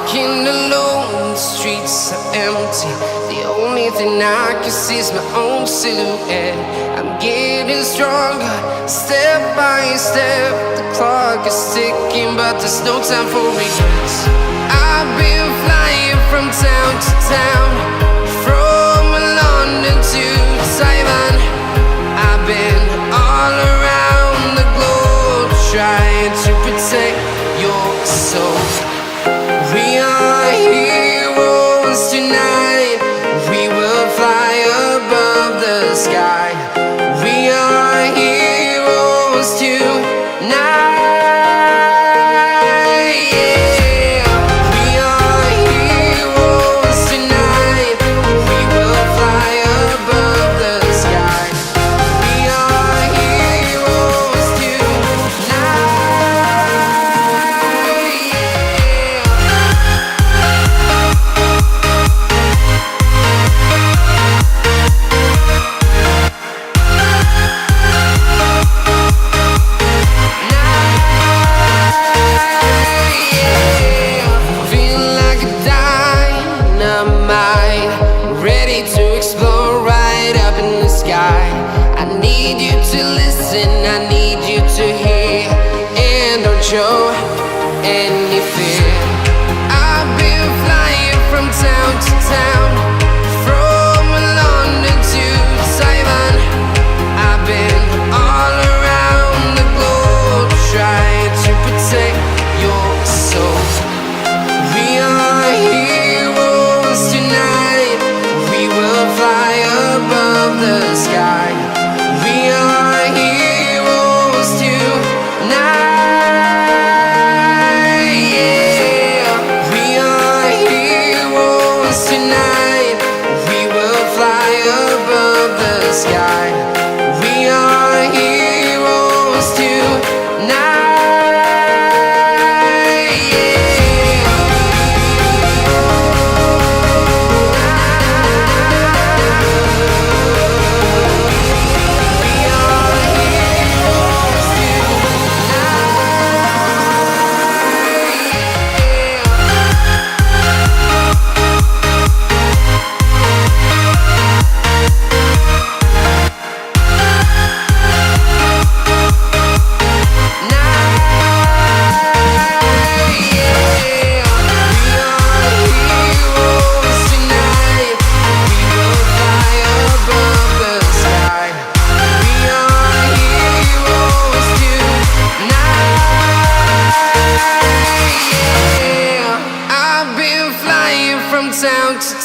walking alone, the streets are empty. The only thing I can see is my own silhouette. I'm getting stronger, step by step. The clock is ticking, but there's no time for regrets. I've been flying from town to town, from London to Taiwan. I've been all around the globe, trying to protect your soul. We are heroes tonight. We will fly above the sky. We are heroes tonight. Yeah. We are heroes tonight. We will fly above the sky. We are heroes tonight. I need you to hear, and don't show any fear. I've been flying from town to town, from London to Taiwan. I've been all around the globe, trying to protect your soul. We are heroes tonight. We will fly above the sky. We are heroes tonight. Yeah. We are heroes tonight. We will fly above the sky. We are heroes tonight.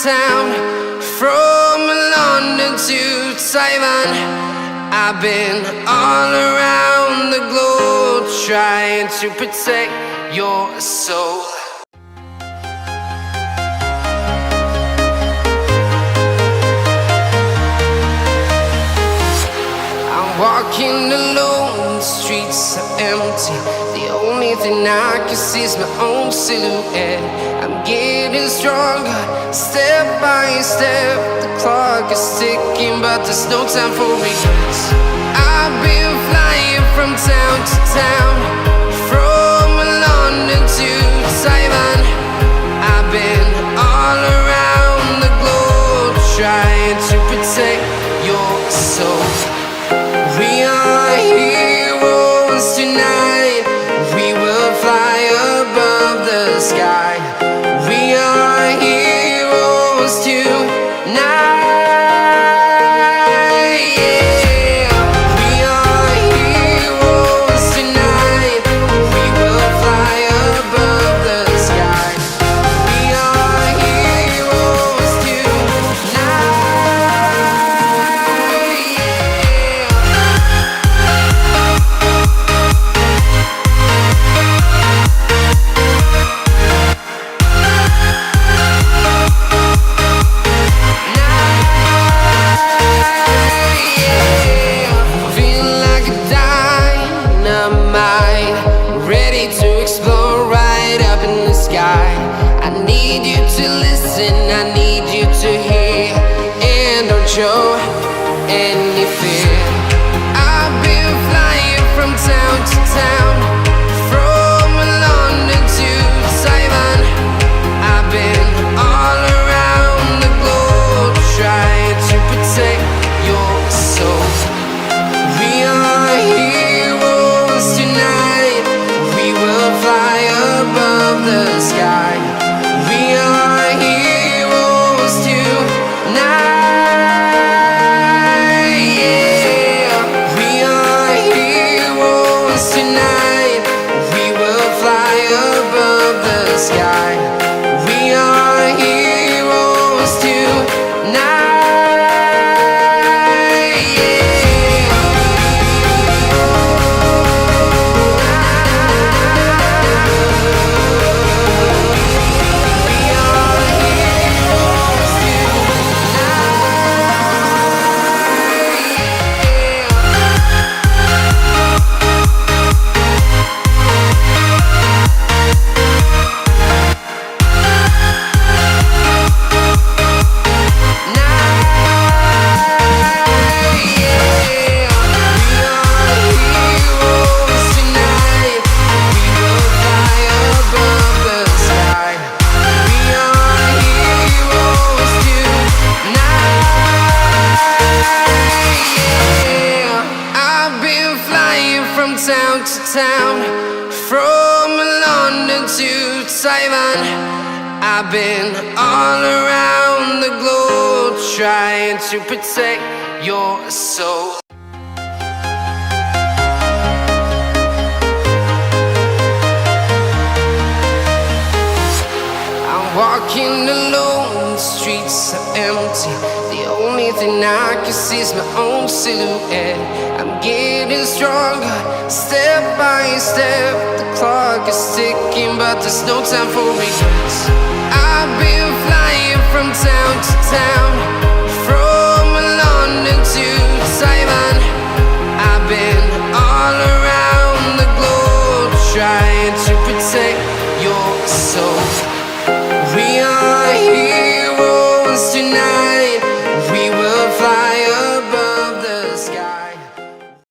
Town, from London to Taiwan. I've been all around the globe, trying to protect your soul. I'm walking alone, the streets are empty. The only thing I can see is my own silhouette. I'm getting stronger, step by step. The clock is ticking, but there's no time for regrets. I've been flying from town to town, from London to Taiwan. I've been all around the globe, trying to protect your soul. We are heroes tonight. We will fly above the sky. We are heroes tonight. Yeah. We are heroes tonight. We will fly above the sky. town, from London to Taiwan. I've been all around the globe trying to protect your soul. Walking alone, the streets are empty. The only thing I can see is my own silhouette. I'm getting stronger, step by step. The clock is ticking, but there's no time for regrets. I've been flying from town to town, from London to